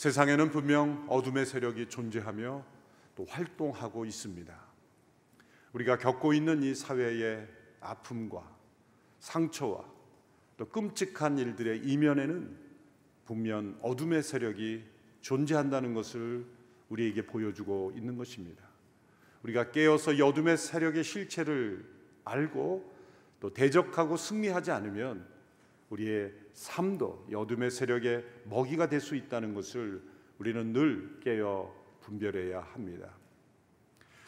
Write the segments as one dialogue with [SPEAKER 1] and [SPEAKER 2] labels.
[SPEAKER 1] 세상에는 분명 어둠의 세력이 존재하며 또 활동하고 있습니다. 우리가 겪고 있는 이 사회의 아픔과 상처와 또 끔찍한 일들의 이면에는 분명 어둠의 세력이 존재한다는 것을 우리에게 보여주고 있는 것입니다. 우리가 깨어서 이 어둠의 세력의 실체를 알고 또 대적하고 승리하지 않으면 우리의 삶도 이 어둠의 세력의 먹이가 될 수 있다는 것을 우리는 늘 깨어 분별해야 합니다.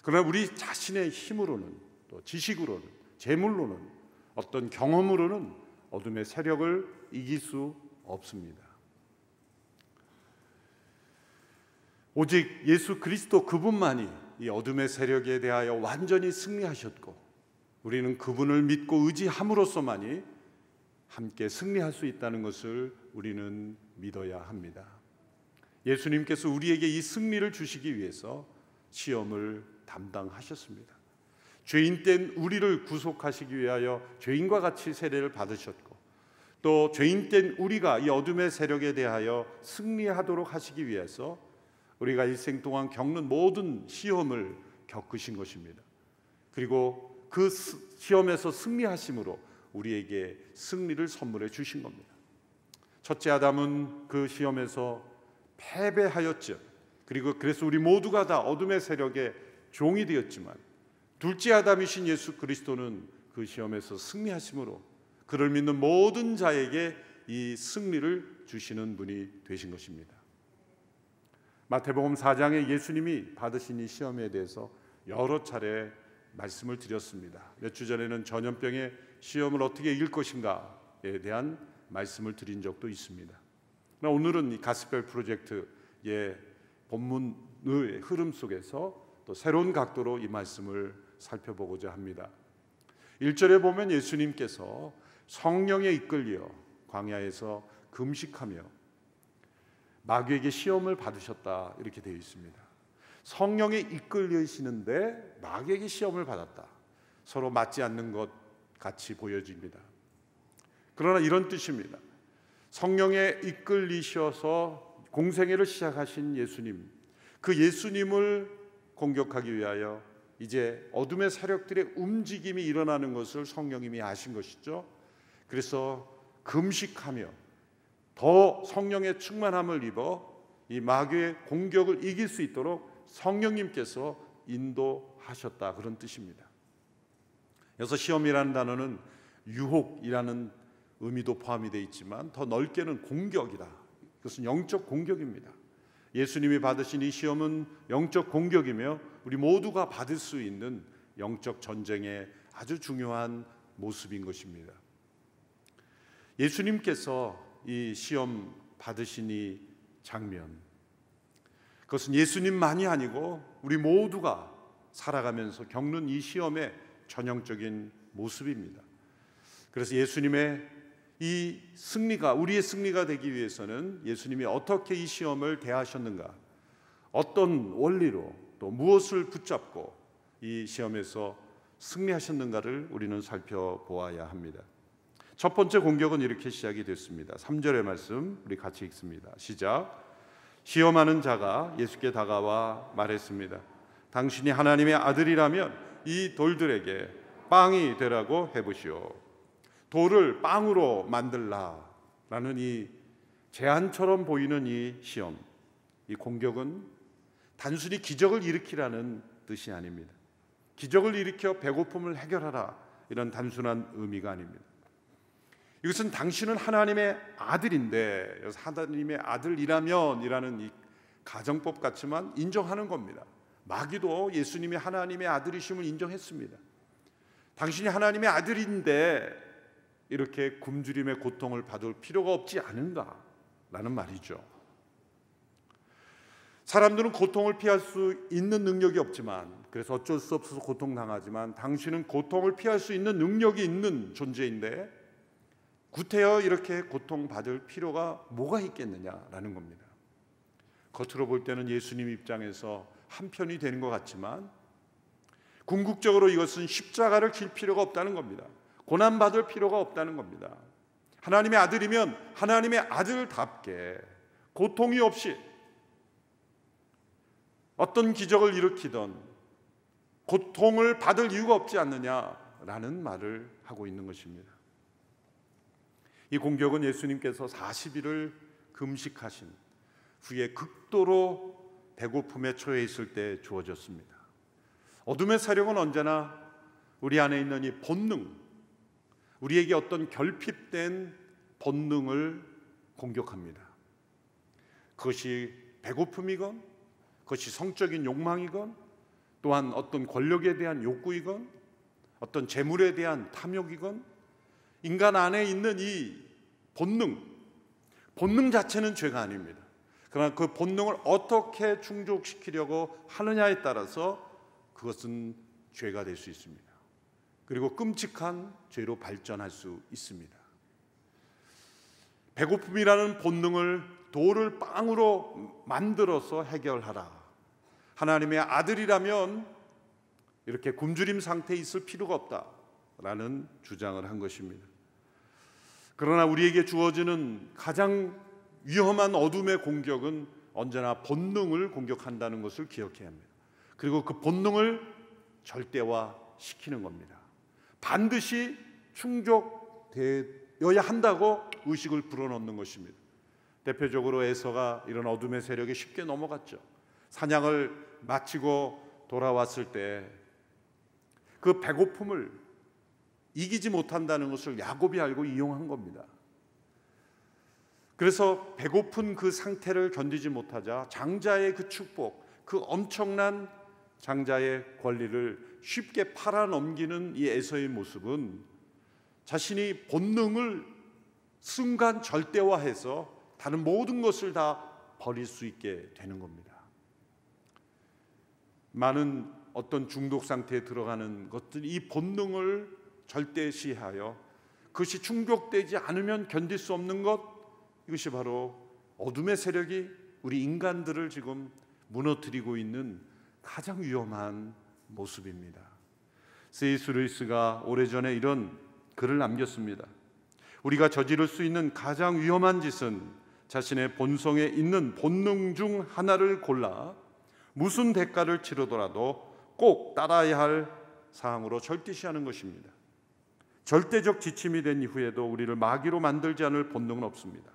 [SPEAKER 1] 그러나 우리 자신의 힘으로는 또 지식으로는 재물로는 어떤 경험으로는 어둠의 세력을 이길 수 없습니다. 오직 예수 그리스도 그분만이 이 어둠의 세력에 대하여 완전히 승리하셨고 우리는 그분을 믿고 의지함으로써만이 함께 승리할 수 있다는 것을 우리는 믿어야 합니다. 예수님께서 우리에게 이 승리를 주시기 위해서 시험을 담당하셨습니다. 죄인된 우리를 구속하시기 위하여 죄인과 같이 세례를 받으셨고 또 죄인된 우리가 이 어둠의 세력에 대하여 승리하도록 하시기 위해서 우리가 일생 동안 겪는 모든 시험을 겪으신 것입니다. 그리고 그 시험에서 승리하심으로 우리에게 승리를 선물해 주신 겁니다. 첫째 아담은 그 시험에서 패배하였죠. 그리고 그래서 우리 모두가 다 어둠의 세력의 종이 되었지만 둘째 아담이신 예수 그리스도는 그 시험에서 승리하심으로 그를 믿는 모든 자에게 이 승리를 주시는 분이 되신 것입니다. 마태복음 4장에 예수님이 받으신 이 시험에 대해서 여러 차례 말씀을 드렸습니다. 몇 주 전에는 전염병의 시험을 어떻게 이길 것인가에 대한 말씀을 드린 적도 있습니다. 오늘은 이 가스펠 프로젝트의 본문의 흐름 속에서 또 새로운 각도로 이 말씀을 살펴보고자 합니다. 1절에 보면 예수님께서 성령에 이끌려 광야에서 금식하며 마귀에게 시험을 받으셨다 이렇게 되어 있습니다. 성령에 이끌리시는데 마귀에게 시험을 받았다. 서로 맞지 않는 것 같이 보여집니다. 그러나 이런 뜻입니다. 성령에 이끌리셔서 공생애를 시작하신 예수님, 그 예수님을 공격하기 위하여 이제 어둠의 세력들의 움직임이 일어나는 것을 성령님이 아신 것이죠. 그래서 금식하며 더 성령의 충만함을 입어 이 마귀의 공격을 이길 수 있도록 성령님께서 인도하셨다 그런 뜻입니다. 여기서 시험이라는 단어는 유혹이라는 의미도 포함이 되어 있지만 더 넓게는 공격이다. 그것은 영적 공격입니다. 예수님이 받으신 이 시험은 영적 공격이며 우리 모두가 받을 수 있는 영적 전쟁의 아주 중요한 모습인 것입니다. 예수님께서 이 시험 받으신 이 장면, 그것은 예수님만이 아니고 우리 모두가 살아가면서 겪는 이 시험의 전형적인 모습입니다. 그래서 예수님의 이 승리가 우리의 승리가 되기 위해서는 예수님이 어떻게 이 시험을 대하셨는가, 어떤 원리로 또 무엇을 붙잡고 이 시험에서 승리하셨는가를 우리는 살펴보아야 합니다. 첫 번째 공격은 이렇게 시작이 됐습니다. 3절의 말씀 우리 같이 읽습니다. 시작. 시험하는 자가 예수께 다가와 말했습니다. 당신이 하나님의 아들이라면 이 돌들에게 빵이 되라고 해보시오. 돌을 빵으로 만들라라는 이 제안처럼 보이는 이 시험, 이 공격은 단순히 기적을 일으키라는 뜻이 아닙니다. 기적을 일으켜 배고픔을 해결하라 이런 단순한 의미가 아닙니다. 이것은 당신은 하나님의 아들인데, 하나님의 아들이라면 이라는 이 가정법 같지만 인정하는 겁니다. 마귀도 예수님이 하나님의 아들이심을 인정했습니다. 당신이 하나님의 아들인데 이렇게 굶주림의 고통을 받을 필요가 없지 않은가라는 말이죠. 사람들은 고통을 피할 수 있는 능력이 없지만, 그래서 어쩔 수 없어서 고통당하지만 당신은 고통을 피할 수 있는 능력이 있는 존재인데 구태여 이렇게 고통받을 필요가 뭐가 있겠느냐라는 겁니다. 겉으로 볼 때는 예수님 입장에서 한편이 되는 것 같지만 궁극적으로 이것은 십자가를 질 필요가 없다는 겁니다. 고난받을 필요가 없다는 겁니다. 하나님의 아들이면 하나님의 아들답게 고통이 없이 어떤 기적을 일으키던 고통을 받을 이유가 없지 않느냐라는 말을 하고 있는 것입니다. 이 공격은 예수님께서 40일을 금식하신 후에 극도로 배고픔에 처해 있을 때 주어졌습니다. 어둠의 세력은 언제나 우리 안에 있는 이 본능, 우리에게 어떤 결핍된 본능을 공격합니다. 그것이 배고픔이건, 그것이 성적인 욕망이건, 또한 어떤 권력에 대한 욕구이건, 어떤 재물에 대한 탐욕이건, 인간 안에 있는 이 본능 자체는 죄가 아닙니다. 그러나 그 본능을 어떻게 충족시키려고 하느냐에 따라서 그것은 죄가 될 수 있습니다. 그리고 끔찍한 죄로 발전할 수 있습니다. 배고픔이라는 본능을 돌을 빵으로 만들어서 해결하라. 하나님의 아들이라면 이렇게 굶주림 상태에 있을 필요가 없다라는 주장을 한 것입니다. 그러나 우리에게 주어지는 가장 위험한 어둠의 공격은 언제나 본능을 공격한다는 것을 기억해야 합니다. 그리고 그 본능을 절대화시키는 겁니다. 반드시 충족되어야 한다고 의식을 불어넣는 것입니다. 대표적으로 에서가 이런 어둠의 세력에 쉽게 넘어갔죠. 사냥을 마치고 돌아왔을 때 그 배고픔을 이기지 못한다는 것을 야곱이 알고 이용한 겁니다. 그래서 배고픈 그 상태를 견디지 못하자 장자의 그 축복, 그 엄청난 장자의 권리를 쉽게 팔아넘기는 이 에서의 모습은 자신이 본능을 순간 절대화해서 다른 모든 것을 다 버릴 수 있게 되는 겁니다. 많은 어떤 중독 상태에 들어가는 것들이 이 본능을 절대시하여 그것이 충족되지 않으면 견딜 수 없는 것, 이것이 바로 어둠의 세력이 우리 인간들을 지금 무너뜨리고 있는 가장 위험한 모습입니다. C.S. 루이스가 오래전에 이런 글을 남겼습니다. 우리가 저지를 수 있는 가장 위험한 짓은 자신의 본성에 있는 본능 중 하나를 골라 무슨 대가를 치르더라도 꼭 따라야 할 사항으로 절대시하는 것입니다. 절대적 지침이 된 이후에도 우리를 마귀로 만들지 않을 본능은 없습니다.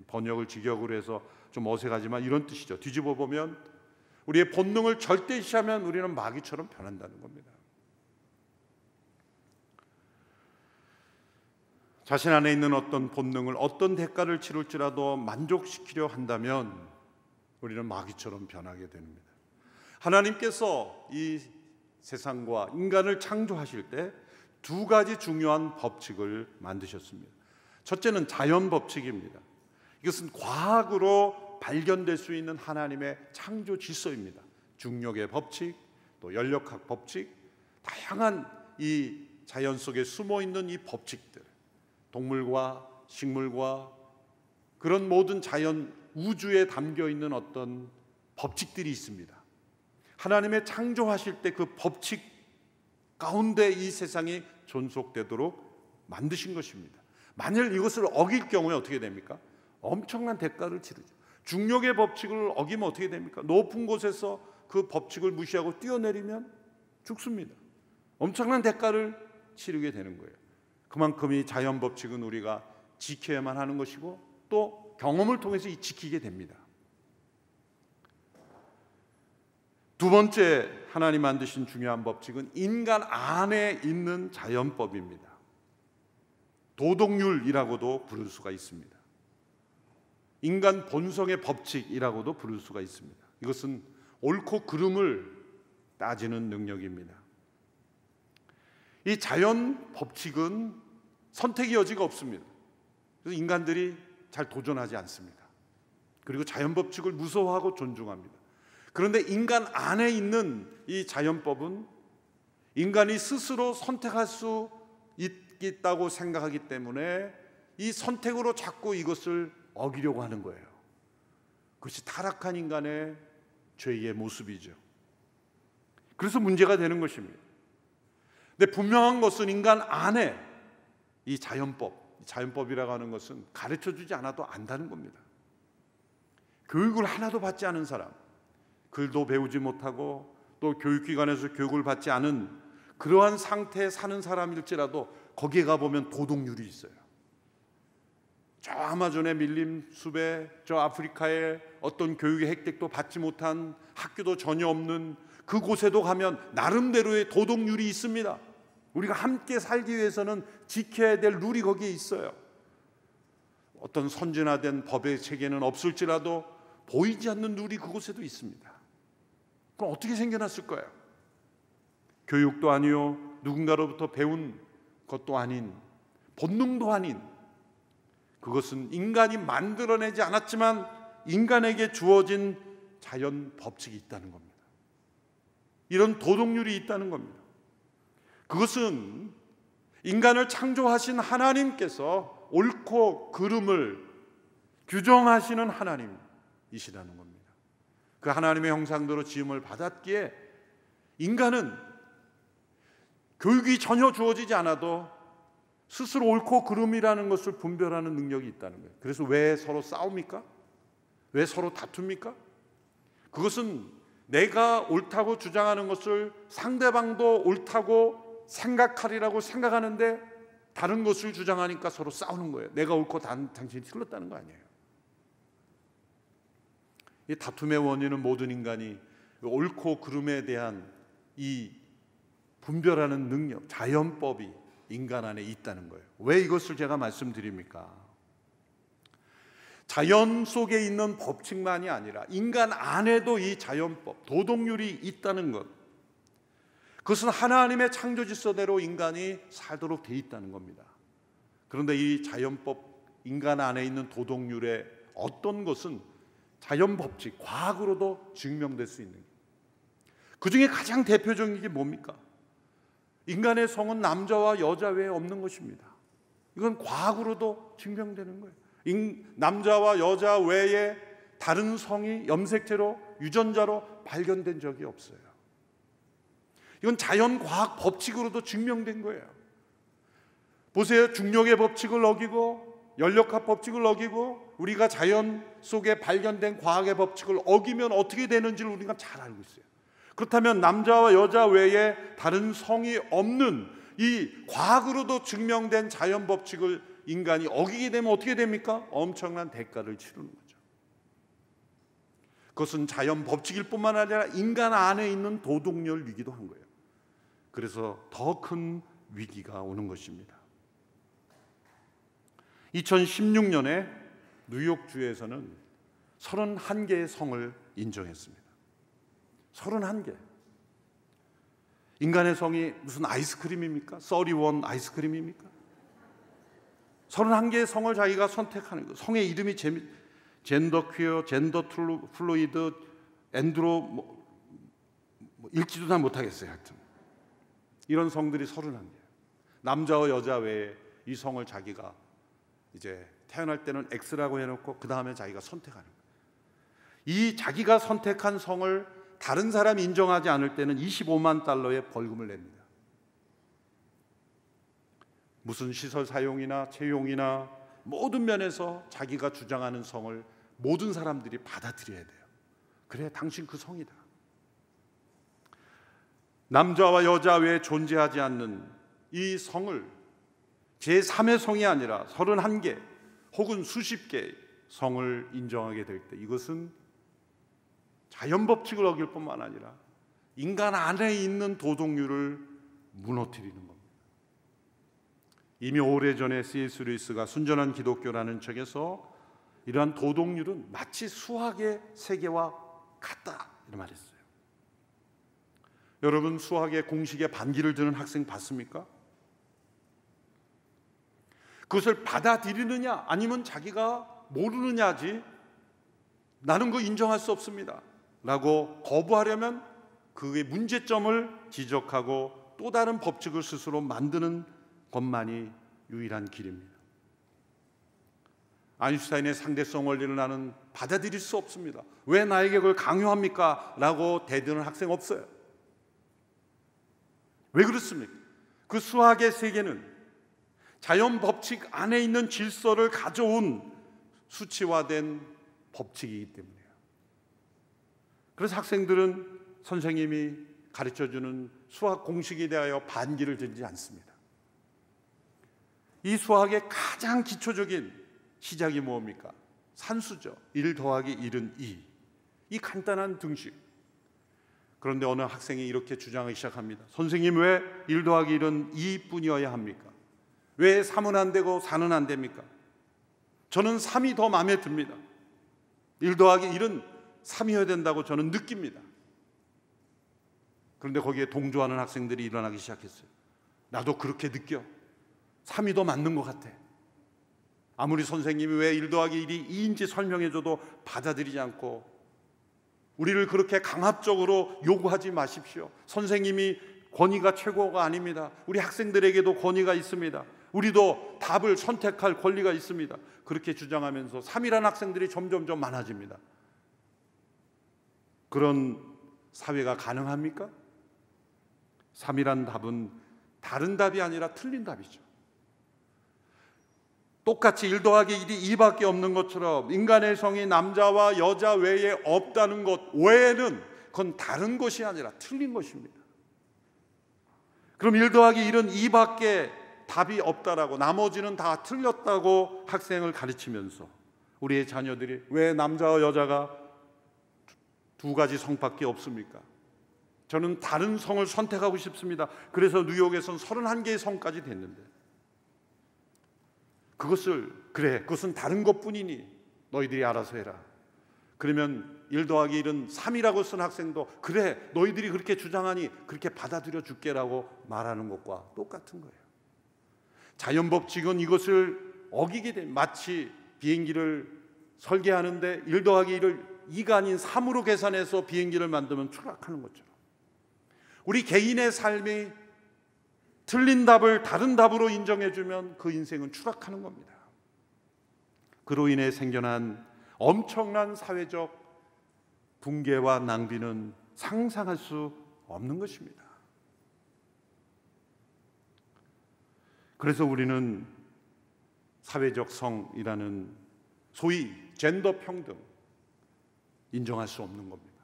[SPEAKER 1] 번역을 직역으로 해서 좀 어색하지만 이런 뜻이죠. 뒤집어 보면 우리의 본능을 절대시하면 우리는 마귀처럼 변한다는 겁니다. 자신 안에 있는 어떤 본능을 어떤 대가를 치를지라도 만족시키려 한다면 우리는 마귀처럼 변하게 됩니다. 하나님께서 이 세상과 인간을 창조하실 때 두 가지 중요한 법칙을 만드셨습니다. 첫째는 자연 법칙입니다. 이것은 과학으로 발견될 수 있는 하나님의 창조 질서입니다. 중력의 법칙, 또 연력학 법칙, 다양한 이 자연 속에 숨어 있는 이 법칙들, 동물과 식물과 그런 모든 자연 우주에 담겨 있는 어떤 법칙들이 있습니다. 하나님의 창조하실 때 그 법칙 가운데 이 세상이 존속되도록 만드신 것입니다. 만일 이것을 어길 경우에 어떻게 됩니까? 엄청난 대가를 치르죠. 중력의 법칙을 어기면 어떻게 됩니까? 높은 곳에서 그 법칙을 무시하고 뛰어내리면 죽습니다. 엄청난 대가를 치르게 되는 거예요. 그만큼 이 자연 법칙은 우리가 지켜야만 하는 것이고 또 경험을 통해서 지키게 됩니다. 두 번째 하나님 만드신 중요한 법칙은 인간 안에 있는 자연법입니다. 도덕률이라고도 부를 수가 있습니다. 인간 본성의 법칙이라고도 부를 수가 있습니다. 이것은 옳고 그름을 따지는 능력입니다. 이 자연 법칙은 선택의 여지가 없습니다. 그래서 인간들이 잘 도전하지 않습니다. 그리고 자연 법칙을 무서워하고 존중합니다. 그런데 인간 안에 있는 이 자연법은 인간이 스스로 선택할 수 있다고 생각하기 때문에 이 선택으로 자꾸 이것을 어기려고 하는 거예요. 그것이 타락한 인간의 죄의 모습이죠. 그래서 문제가 되는 것입니다. 근데 분명한 것은 인간 안에 이 자연법이라고 하는 것은 가르쳐주지 않아도 안다는 겁니다. 교육을 하나도 받지 않은 사람, 그 글도 배우지 못하고 또 교육기관에서 교육을 받지 않은 그러한 상태에 사는 사람일지라도 거기에 가보면 도덕률이 있어요. 저 아마존의 밀림숲에 저 아프리카의 어떤 교육의 혜택도 받지 못한 학교도 전혀 없는 그곳에도 가면 나름대로의 도덕률이 있습니다. 우리가 함께 살기 위해서는 지켜야 될 룰이 거기에 있어요. 어떤 선진화된 법의 체계는 없을지라도 보이지 않는 룰이 그곳에도 있습니다. 그럼 어떻게 생겨났을 거예요? 교육도 아니요, 누군가로부터 배운 것도 아닌, 본능도 아닌, 그것은 인간이 만들어내지 않았지만 인간에게 주어진 자연 법칙이 있다는 겁니다. 이런 도덕률이 있다는 겁니다. 그것은 인간을 창조하신 하나님께서 옳고 그름을 규정하시는 하나님이시라는 겁니다. 그 하나님의 형상대로 지음을 받았기에 인간은 교육이 전혀 주어지지 않아도 스스로 옳고 그름이라는 것을 분별하는 능력이 있다는 거예요. 그래서 왜 서로 싸웁니까? 왜 서로 다툽니까? 그것은 내가 옳다고 주장하는 것을 상대방도 옳다고 생각하리라고 생각하는데 다른 것을 주장하니까 서로 싸우는 거예요. 내가 옳고 당신이 틀렸다는 거 아니에요. 이 다툼의 원인은 모든 인간이 옳고 그름에 대한 이 분별하는 능력, 자연법이 인간 안에 있다는 거예요. 왜 이것을 제가 말씀드립니까? 자연 속에 있는 법칙만이 아니라 인간 안에도 이 자연법, 도덕률이 있다는 것, 그것은 하나님의 창조 질서대로 인간이 살도록 돼 있다는 겁니다. 그런데 이 자연법, 인간 안에 있는 도덕률의 어떤 것은 자연 법칙, 과학으로도 증명될 수 있는, 그 중에 가장 대표적인 게 뭡니까? 인간의 성은 남자와 여자 외에 없는 것입니다. 이건 과학으로도 증명되는 거예요. 남자와 여자 외에 다른 성이 염색체로, 유전자로 발견된 적이 없어요. 이건 자연과학 법칙으로도 증명된 거예요. 보세요. 중력의 법칙을 어기고 연력학 법칙을 어기고 우리가 자연 속에 발견된 과학의 법칙을 어기면 어떻게 되는지를 우리가 잘 알고 있어요. 그렇다면 남자와 여자 외에 다른 성이 없는 이 과학으로도 증명된 자연 법칙을 인간이 어기게 되면 어떻게 됩니까? 엄청난 대가를 치르는 거죠. 그것은 자연 법칙일 뿐만 아니라 인간 안에 있는 도덕률이기도 한 거예요. 그래서 더 큰 위기가 오는 것입니다. 2016년에 뉴욕주에서는 31개의 성을 인정했습니다. 31개. 인간의 성이 무슨 아이스크림입니까? 31 아이스크림입니까? 31개의 성을 자기가 선택하는 거. 성의 이름이 젠더 퀴어, 젠더 플루이드, 엔드로 읽지도 다 못하겠어요. 하여튼 이런 성들이 31개. 남자와 여자 외에 이 성을 자기가 이제 태어날 때는 X라고 해놓고 그 다음에 자기가 선택하는 거예요. 이 자기가 선택한 성을 다른 사람이 인정하지 않을 때는 25만 달러의 벌금을 냅니다. 무슨 시설 사용이나 채용이나 모든 면에서 자기가 주장하는 성을 모든 사람들이 받아들여야 돼요. 그래, 당신 그 성이다. 남자와 여자 외에 존재하지 않는 이 성을 제3의 성이 아니라 31개 혹은 수십 개의 성을 인정하게 될 때 이것은 자연 법칙을 어길 뿐만 아니라 인간 안에 있는 도덕률을 무너뜨리는 겁니다. 이미 오래전에 C.S. 루이스가 순전한 기독교라는 책에서 이러한 도덕률은 마치 수학의 세계와 같다 이런 말했어요. 여러분, 수학의 공식에 반기를 드는 학생 봤습니까? 그것을 받아들이느냐 아니면 자기가 모르느냐지 나는 그거 인정할 수 없습니다 라고 거부하려면 그의 문제점을 지적하고 또 다른 법칙을 스스로 만드는 것만이 유일한 길입니다. 아인슈타인의 상대성 원리를 나는 받아들일 수 없습니다. 왜 나에게 그걸 강요합니까? 라고 대드는 학생 없어요. 왜 그렇습니까? 그 수학의 세계는 자연 법칙 안에 있는 질서를 가져온 수치화된 법칙이기 때문이에요. 그래서 학생들은 선생님이 가르쳐주는 수학 공식에 대하여 반기를 들지 않습니다. 이 수학의 가장 기초적인 시작이 뭡니까? 산수죠. 1 더하기 1은 2. 이 간단한 등식. 그런데 어느 학생이 이렇게 주장하기 시작합니다. 선생님, 왜 1 더하기 1은 2뿐이어야 합니까? 왜 3은 안 되고 4는 안 됩니까? 저는 3이 더 마음에 듭니다. 1 더하기 1은 3이어야 된다고 저는 느낍니다. 그런데 거기에 동조하는 학생들이 일어나기 시작했어요. 나도 그렇게 느껴. 3이 더 맞는 것 같아. 아무리 선생님이 왜 1 더하기 1이 2인지 설명해줘도 받아들이지 않고 우리를 그렇게 강압적으로 요구하지 마십시오. 선생님이 권위가 최고가 아닙니다. 우리 학생들에게도 권위가 있습니다. 우리도 답을 선택할 권리가 있습니다. 그렇게 주장하면서 3이라는 학생들이 점점점 많아집니다. 그런 사회가 가능합니까? 3이란 답은 다른 답이 아니라 틀린 답이죠. 똑같이 1 더하기 1이 2밖에 없는 것처럼 인간의 성이 남자와 여자 외에 없다는 것 외에는 그건 다른 것이 아니라 틀린 것입니다. 그럼 1 더하기 1은 2밖에 답이 없다라고, 나머지는 다 틀렸다고 학생을 가르치면서 우리의 자녀들이 왜 남자와 여자가 두 가지 성밖에 없습니까? 저는 다른 성을 선택하고 싶습니다. 그래서 뉴욕에선 31개의 성까지 됐는데, 그것은 다른 것뿐이니 너희들이 알아서 해라. 그러면 1 더하기 1은 3이라고 쓴 학생도 그래, 너희들이 그렇게 주장하니 그렇게 받아들여 줄게라고 말하는 것과 똑같은 거예요. 자연법칙은 이것을 어기게 된, 마치 비행기를 설계하는데 1 더하기 1을 2가 아닌 3으로 계산해서 비행기를 만들면 추락하는 것처럼 우리 개인의 삶이 틀린 답을 다른 답으로 인정해주면 그 인생은 추락하는 겁니다. 그로 인해 생겨난 엄청난 사회적 붕괴와 낭비는 상상할 수 없는 것입니다. 그래서 우리는 사회적 성이라는 소위 젠더 평등 인정할 수 없는 겁니다.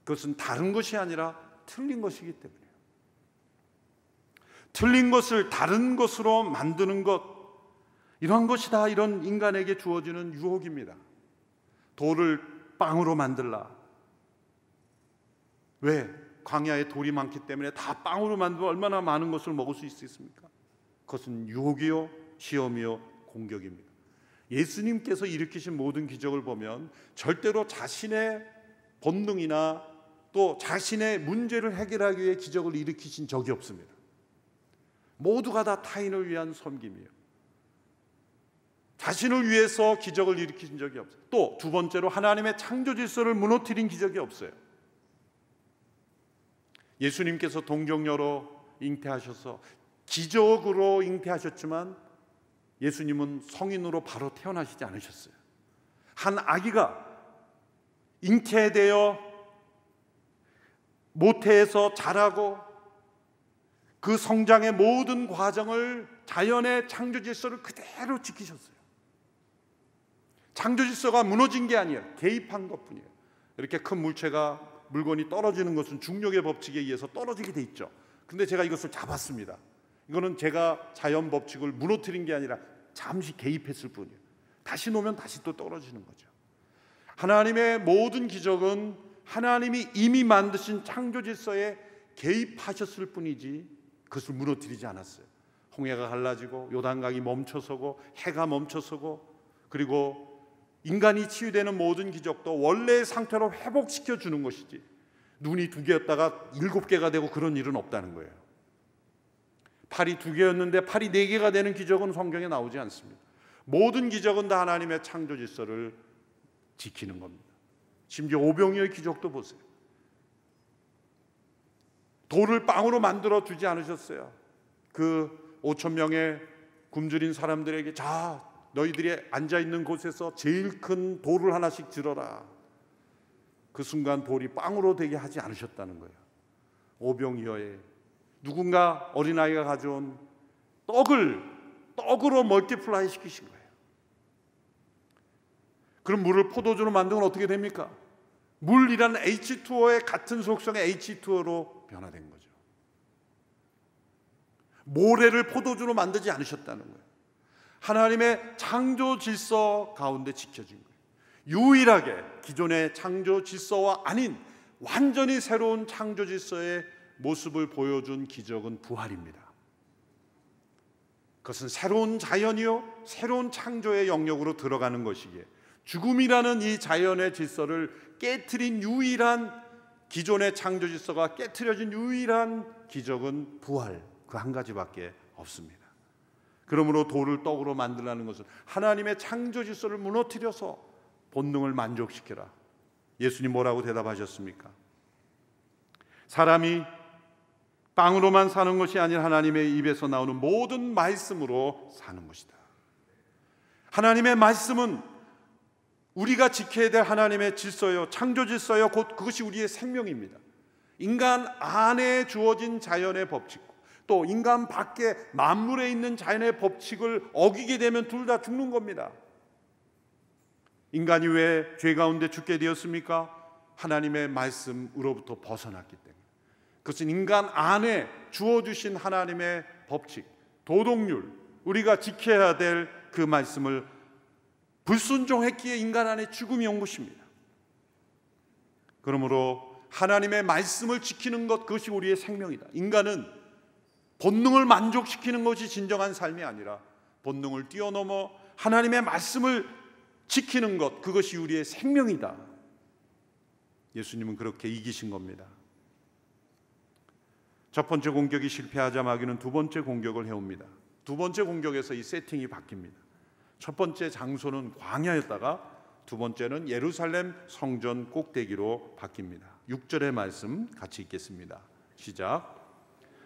[SPEAKER 1] 그것은 다른 것이 아니라 틀린 것이기 때문이에요. 틀린 것을 다른 것으로 만드는 것, 이런 것이 다 이런 인간에게 주어지는 유혹입니다. 돌을 빵으로 만들라. 왜? 광야에 돌이 많기 때문에 다 빵으로 만들면 얼마나 많은 것을 먹을 수 있습니까? 그것은 유혹이요, 시험이요, 공격입니다. 예수님께서 일으키신 모든 기적을 보면 절대로 자신의 본능이나 또 자신의 문제를 해결하기 위해 기적을 일으키신 적이 없습니다. 모두가 다 타인을 위한 섬김이에요. 자신을 위해서 기적을 일으키신 적이 없어요. 또 두 번째로 하나님의 창조 질서를 무너뜨린 기적이 없어요. 예수님께서 동정녀로 잉태하셔서 기적으로 잉태하셨지만 예수님은 성인으로 바로 태어나시지 않으셨어요. 한 아기가 잉태되어 모태에서 자라고 그 성장의 모든 과정을 자연의 창조 질서를 그대로 지키셨어요. 창조 질서가 무너진 게 아니에요. 개입한 것뿐이에요. 이렇게 큰 물건이 떨어지는 것은 중력의 법칙에 의해서 떨어지게 돼 있죠. 근데 제가 이것을 잡았습니다. 이거는 제가 자연 법칙을 무너뜨린 게 아니라 잠시 개입했을 뿐이에요. 다시 놓으면 다시 또 떨어지는 거죠. 하나님의 모든 기적은 하나님이 이미 만드신 창조 질서에 개입하셨을 뿐이지 그것을 무너뜨리지 않았어요. 홍해가 갈라지고 요단강이 멈춰서고 해가 멈춰서고, 그리고 인간이 치유되는 모든 기적도 원래의 상태로 회복시켜 주는 것이지 눈이 2개였다가 7개가 되고 그런 일은 없다는 거예요. 팔이 2개였는데 팔이 4개가 되는 기적은 성경에 나오지 않습니다. 모든 기적은 다 하나님의 창조 질서를 지키는 겁니다. 심지어 오병이어의 기적도 보세요. 돌을 빵으로 만들어 주지 않으셨어요. 그 5,000명의 굶주린 사람들에게 자, 너희들이 앉아있는 곳에서 제일 큰 돌을 하나씩 들어라. 그 순간 돌이 빵으로 되게 하지 않으셨다는 거예요. 오병이어에 누군가 어린아이가 가져온 떡으로 멀티플라이 시키신 거예요. 그럼 물을 포도주로 만들면 어떻게 됩니까? 물이라는 H2O의 같은 속성의 H2O로 변화된 거죠. 모래를 포도주로 만들지 않으셨다는 거예요. 하나님의 창조 질서 가운데 지켜진 거예요. 유일하게 기존의 창조 질서와 아닌 완전히 새로운 창조 질서의 모습을 보여준 기적은 부활입니다. 그것은 새로운 자연이요, 새로운 창조의 영역으로 들어가는 것이기에 죽음이라는 이 자연의 질서를 깨트린 유일한, 기존의 창조 질서가 깨트려진 유일한 기적은 부활, 그 한 가지밖에 없습니다. 그러므로 돌을 떡으로 만들라는 것은 하나님의 창조 질서를 무너뜨려서 본능을 만족시켜라. 예수님 뭐라고 대답하셨습니까? 사람이 빵으로만 사는 것이 아니라 하나님의 입에서 나오는 모든 말씀으로 사는 것이다. 하나님의 말씀은 우리가 지켜야 될 하나님의 질서요, 창조 질서요, 곧 그것이 우리의 생명입니다. 인간 안에 주어진 자연의 법칙, 또 인간 밖에 만물에 있는 자연의 법칙을 어기게 되면 둘 다 죽는 겁니다. 인간이 왜 죄 가운데 죽게 되었습니까? 하나님의 말씀으로부터 벗어났기 때문에. 그것은 인간 안에 주어주신 하나님의 법칙, 도덕률, 우리가 지켜야 될 그 말씀을 불순종했기에 인간 안에 죽음이 온 것입니다. 그러므로 하나님의 말씀을 지키는 것, 그것이 우리의 생명이다. 인간은 본능을 만족시키는 것이 진정한 삶이 아니라 본능을 뛰어넘어 하나님의 말씀을 지키는 것, 그것이 우리의 생명이다. 예수님은 그렇게 이기신 겁니다. 첫 번째 공격이 실패하자 마귀는 두 번째 공격을 해옵니다. 두 번째 공격에서 이 세팅이 바뀝니다. 첫 번째 장소는 광야였다가 두 번째는 예루살렘 성전 꼭대기로 바뀝니다. 6절의 말씀 같이 읽겠습니다. 시작.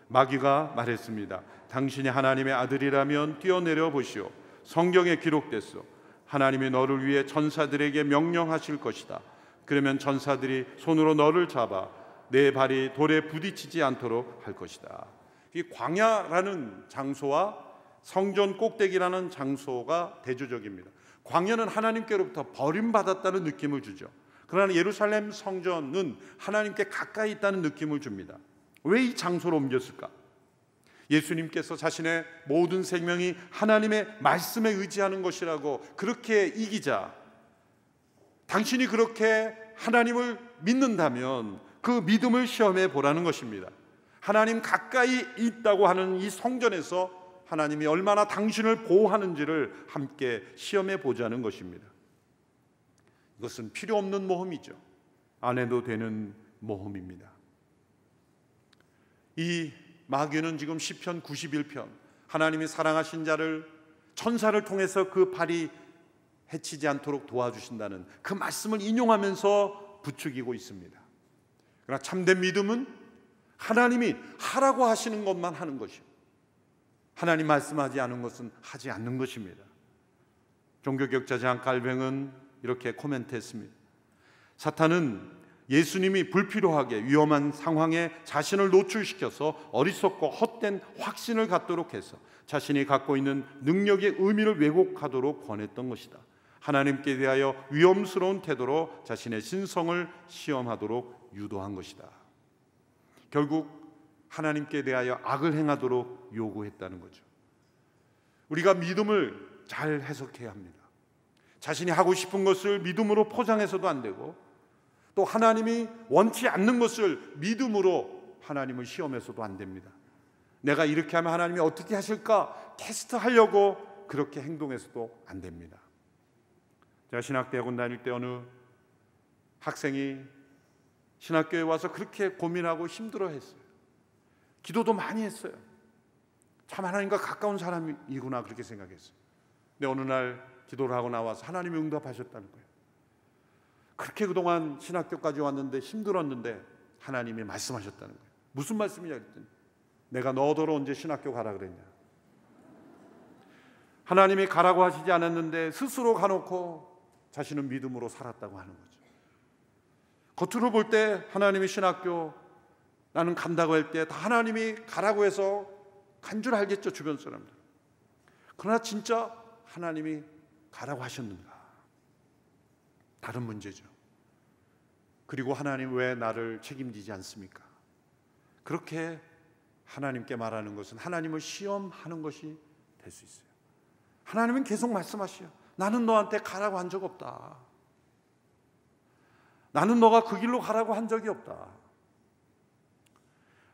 [SPEAKER 1] 마귀가 말했습니다. 당신이 하나님의 아들이라면 뛰어내려 보시오. 성경에 기록됐소. 하나님이 너를 위해 전사들에게 명령하실 것이다. 그러면 전사들이 손으로 너를 잡아 내 발이 돌에 부딪히지 않도록 할 것이다. 이 광야라는 장소와 성전 꼭대기라는 장소가 대조적입니다. 광야는 하나님께로부터 버림받았다는 느낌을 주죠. 그러나 예루살렘 성전은 하나님께 가까이 있다는 느낌을 줍니다. 왜 이 장소로 옮겼을까? 예수님께서 자신의 모든 생명이 하나님의 말씀에 의지하는 것이라고 그렇게 이기자, 당신이 그렇게 하나님을 믿는다면 그 믿음을 시험해 보라는 것입니다. 하나님 가까이 있다고 하는 이 성전에서 하나님이 얼마나 당신을 보호하는지를 함께 시험해 보자는 것입니다. 이것은 필요 없는 모험이죠. 안 해도 되는 모험입니다. 이 마귀는 지금 시편 91편, 하나님이 사랑하신 자를, 천사를 통해서 그 발이 해치지 않도록 도와주신다는 그 말씀을 인용하면서 부추기고 있습니다. 그러나 참된 믿음은 하나님이 하라고 하시는 것만 하는 것이요, 하나님 말씀하지 않은 것은 하지 않는 것입니다. 종교개혁자 장 칼뱅은 이렇게 코멘트했습니다. 사탄은 예수님이 불필요하게 위험한 상황에 자신을 노출시켜서 어리석고 헛된 확신을 갖도록 해서 자신이 갖고 있는 능력의 의미를 왜곡하도록 권했던 것이다. 하나님께 대하여 위험스러운 태도로 자신의 신성을 시험하도록 유도한 것이다. 결국 하나님께 대하여 악을 행하도록 요구했다는 거죠. 우리가 믿음을 잘 해석해야 합니다. 자신이 하고 싶은 것을 믿음으로 포장해서도 안 되고, 또 하나님이 원치 않는 것을 믿음으로 하나님을 시험해서도 안 됩니다. 내가 이렇게 하면 하나님이 어떻게 하실까 테스트하려고 그렇게 행동해서도 안 됩니다. 제가 신학대학원 다닐 때 어느 학생이 신학교에 와서 그렇게 고민하고 힘들어했어요. 기도도 많이 했어요. 참 하나님과 가까운 사람이구나 그렇게 생각했어요. 근데 어느 날 기도를 하고 나와서 하나님이 응답하셨다는 거예요. 그렇게 그동안 신학교까지 왔는데 힘들었는데 하나님이 말씀하셨다는 거예요. 무슨 말씀이냐 그랬더니 내가 너더러 언제 신학교 가라 그랬냐. 하나님이 가라고 하시지 않았는데 스스로 가놓고 자신은 믿음으로 살았다고 하는 거죠. 겉으로 볼 때 하나님이 신학교 나는 간다고 할 때 다 하나님이 가라고 해서 간 줄 알겠죠, 주변 사람들. 그러나 진짜 하나님이 가라고 하셨는가? 다른 문제죠. 그리고 하나님 왜 나를 책임지지 않습니까? 그렇게 하나님께 말하는 것은 하나님을 시험하는 것이 될 수 있어요. 하나님은 계속 말씀하시요. 나는 너한테 가라고 한 적 없다. 나는 너가 그 길로 가라고 한 적이 없다.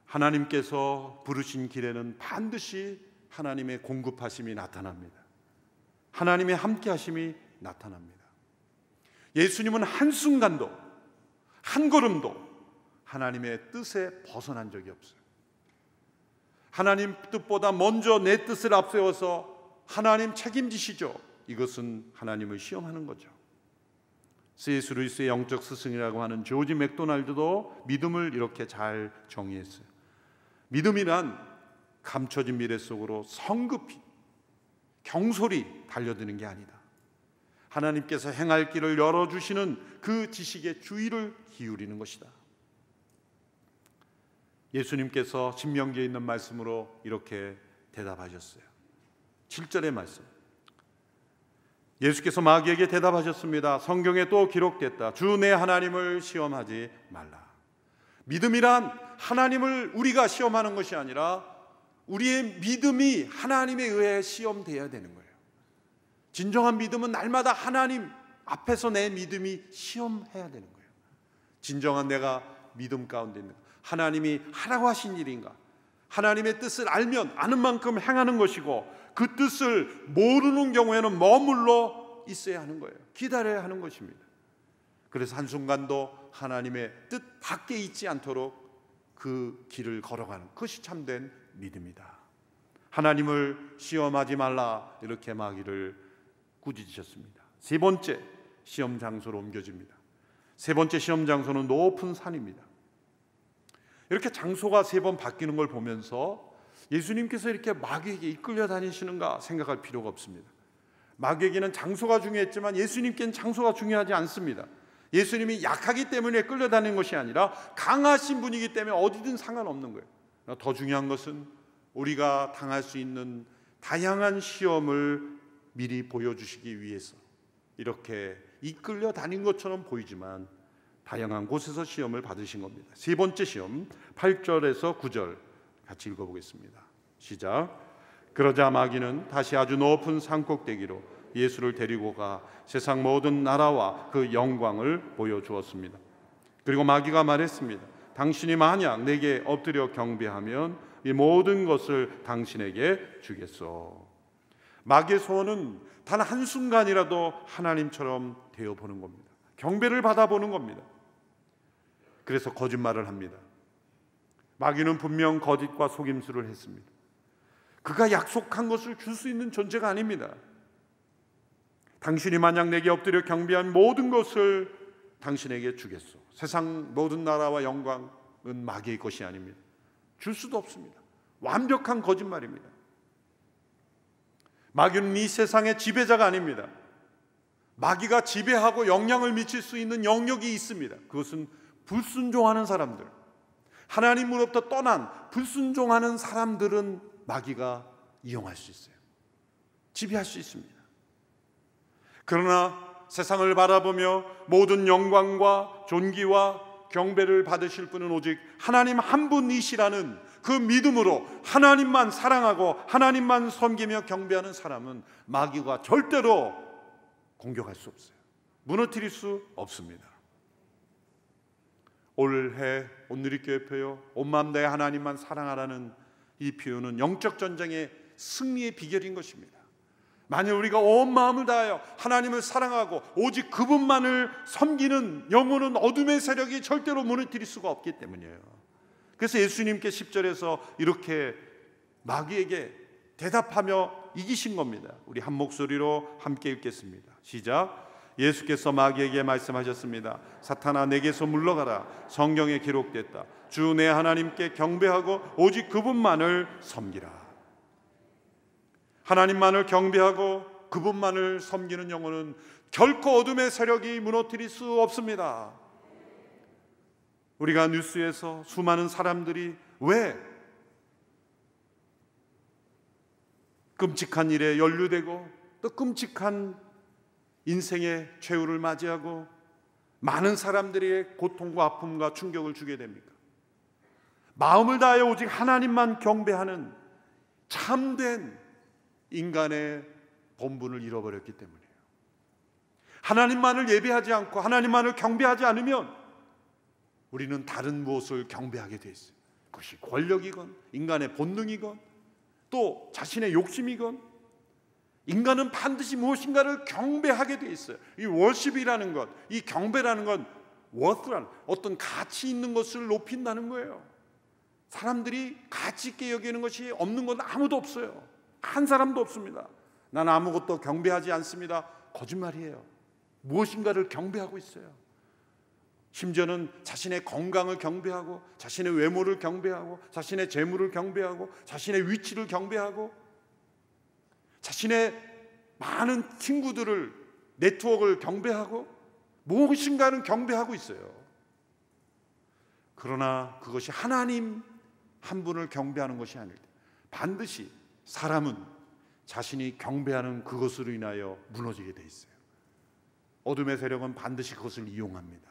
[SPEAKER 1] 하나님께서 부르신 길에는 반드시 하나님의 공급하심이 나타납니다. 하나님의 함께하심이 나타납니다. 예수님은 한순간도 한 걸음도 하나님의 뜻에 벗어난 적이 없어요. 하나님 뜻보다 먼저 내 뜻을 앞세워서 하나님 책임지시죠. 이것은 하나님을 시험하는 거죠. C.S. 루이스의 영적 스승이라고 하는 조지 맥도날드도 믿음을 이렇게 잘 정의했어요. 믿음이란 감춰진 미래 속으로 성급히 경솔히 달려드는 게 아니다. 하나님께서 행할 길을 열어주시는 그 지식에 주의를 기울이는 것이다. 예수님께서 신명기에 있는 말씀으로 이렇게 대답하셨어요. 7절의 말씀. 예수께서 마귀에게 대답하셨습니다. 성경에 또 기록됐다. 주 내 하나님을 시험하지 말라. 믿음이란 하나님을 우리가 시험하는 것이 아니라 우리의 믿음이 하나님에 의해 시험되어야 되는 거예요. 진정한 믿음은 날마다 하나님 앞에서 내 믿음이 시험해야 되는 거예요. 진정한 내가 믿음 가운데 있는 하나님이 하라고 하신 일인가? 하나님의 뜻을 알면 아는 만큼 행하는 것이고 그 뜻을 모르는 경우에는 머물러 있어야 하는 거예요. 기다려야 하는 것입니다. 그래서 한순간도 하나님의 뜻 밖에 있지 않도록 그 길을 걸어가는 것이 참된 믿음이다. 하나님을 시험하지 말라 이렇게 마귀를 꾸짖으셨습니다. 세 번째 시험 장소로 옮겨집니다. 세 번째 시험 장소는 높은 산입니다. 이렇게 장소가 세 번 바뀌는 걸 보면서 예수님께서 이렇게 마귀에게 이끌려 다니시는가 생각할 필요가 없습니다. 마귀에게는 장소가 중요했지만 예수님께는 장소가 중요하지 않습니다. 예수님이 약하기 때문에 끌려다니는 것이 아니라 강하신 분이기 때문에 어디든 상관없는 거예요. 더 중요한 것은 우리가 당할 수 있는 다양한 시험을 미리 보여주시기 위해서 이렇게 이끌려 다닌 것처럼 보이지만 다양한 곳에서 시험을 받으신 겁니다. 세 번째 시험 8절에서 9절 같이 읽어보겠습니다. 시작. 그러자 마귀는 다시 아주 높은 산꼭대기로 예수를 데리고 가 세상 모든 나라와 그 영광을 보여주었습니다. 그리고 마귀가 말했습니다. 당신이 만약 내게 엎드려 경배하면 이 모든 것을 당신에게 주겠소. 마귀의 소원은 단 한순간이라도 하나님처럼 되어보는 겁니다. 경배를 받아보는 겁니다. 그래서 거짓말을 합니다. 마귀는 분명 거짓과 속임수를 했습니다. 그가 약속한 것을 줄 수 있는 존재가 아닙니다. 당신이 만약 내게 엎드려 경배한 모든 것을 당신에게 주겠소. 세상 모든 나라와 영광은 마귀의 것이 아닙니다. 줄 수도 없습니다. 완벽한 거짓말입니다. 마귀는 이 세상의 지배자가 아닙니다. 마귀가 지배하고 영향을 미칠 수 있는 영역이 있습니다. 그것은 불순종하는 사람들, 하나님으로부터 떠난 불순종하는 사람들은 마귀가 이용할 수 있어요. 지배할 수 있습니다. 그러나 세상을 바라보며 모든 영광과 존귀와 경배를 받으실 분은 오직 하나님 한 분이시라는 그 믿음으로 하나님만 사랑하고 하나님만 섬기며 경배하는 사람은 마귀가 절대로 공격할 수 없어요. 무너뜨릴 수 없습니다. 올해 온누리교회표요 온 마음 다해 하나님만 사랑하라는 이 표현은 영적 전쟁의 승리의 비결인 것입니다. 만약 우리가 온 마음을 다하여 하나님을 사랑하고 오직 그분만을 섬기는 영혼은 어둠의 세력이 절대로 무너뜨릴 수가 없기 때문이에요. 그래서 예수님께 10절에서 이렇게 마귀에게 대답하며 이기신 겁니다. 우리 한 목소리로 함께 읽겠습니다. 시작. 예수께서 마귀에게 말씀하셨습니다. 사탄아 내게서 물러가라. 성경에 기록됐다. 주 내 하나님께 경배하고 오직 그분만을 섬기라. 하나님만을 경배하고 그분만을 섬기는 영혼은 결코 어둠의 세력이 무너뜨릴 수 없습니다. 우리가 뉴스에서 수많은 사람들이 왜 끔찍한 일에 연루되고 또 끔찍한 인생의 최후를 맞이하고 많은 사람들에게 고통과 아픔과 충격을 주게 됩니까? 마음을 다하여 오직 하나님만 경배하는 참된 인간의 본분을 잃어버렸기 때문이에요. 하나님만을 예배하지 않고 하나님만을 경배하지 않으면 우리는 다른 무엇을 경배하게 돼 있어요. 그것이 권력이건 인간의 본능이건 또 자신의 욕심이건 인간은 반드시 무엇인가를 경배하게 돼 있어요. 이 월십이라는 것, 이 경배라는 건 worth라는 어떤 가치 있는 것을 높인다는 거예요. 사람들이 가치 있게 여기는 것이 없는 건 아무도 없어요. 한 사람도 없습니다. 난 아무것도 경배하지 않습니다. 거짓말이에요. 무엇인가를 경배하고 있어요. 심지어는 자신의 건강을 경배하고 자신의 외모를 경배하고 자신의 재물을 경배하고 자신의 위치를 경배하고 자신의 많은 친구들을 네트워크를 경배하고 무엇인가는 경배하고 있어요. 그러나 그것이 하나님 한 분을 경배하는 것이 아닐 때 반드시 사람은 자신이 경배하는 그것으로 인하여 무너지게 돼 있어요. 어둠의 세력은 반드시 그것을 이용합니다.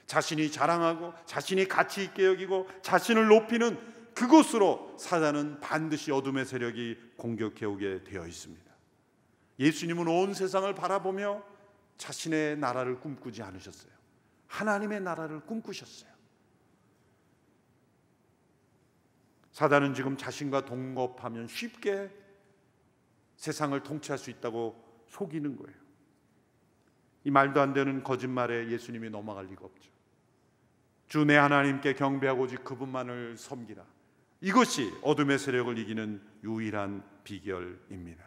[SPEAKER 1] 자신이 자랑하고 자신이 가치 있게 여기고 자신을 높이는 그곳으로 사단은 반드시 어둠의 세력이 공격해 오게 되어 있습니다. 예수님은 온 세상을 바라보며 자신의 나라를 꿈꾸지 않으셨어요. 하나님의 나라를 꿈꾸셨어요. 사단은 지금 자신과 동겁하면 쉽게 세상을 통치할 수 있다고 속이는 거예요. 이 말도 안 되는 거짓말에 예수님이 넘어갈 리가 없죠. 주 내 하나님께 경배하고 오직 그분만을 섬기라. 이것이 어둠의 세력을 이기는 유일한 비결입니다.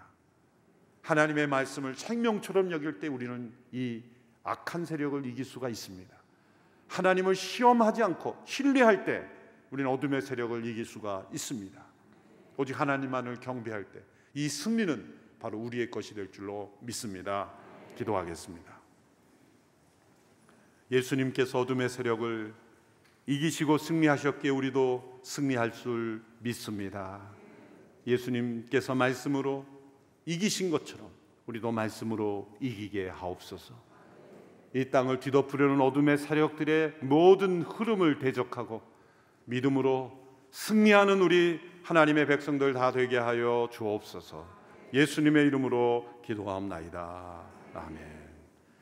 [SPEAKER 1] 하나님의 말씀을 생명처럼 여길 때 우리는 이 악한 세력을 이길 수가 있습니다. 하나님을 시험하지 않고 신뢰할 때 우리는 어둠의 세력을 이길 수가 있습니다. 오직 하나님만을 경배할 때 이 승리는 바로 우리의 것이 될 줄로 믿습니다. 기도하겠습니다. 예수님께서 어둠의 세력을 이기시고 승리하셨기에 우리도 승리할 줄 믿습니다. 예수님께서 말씀으로 이기신 것처럼 우리도 말씀으로 이기게 하옵소서. 이 땅을 뒤덮으려는 어둠의 세력들의 모든 흐름을 대적하고 믿음으로 승리하는 우리 하나님의 백성들 다 되게 하여 주옵소서. 예수님의 이름으로 기도하옵나이다. 아멘.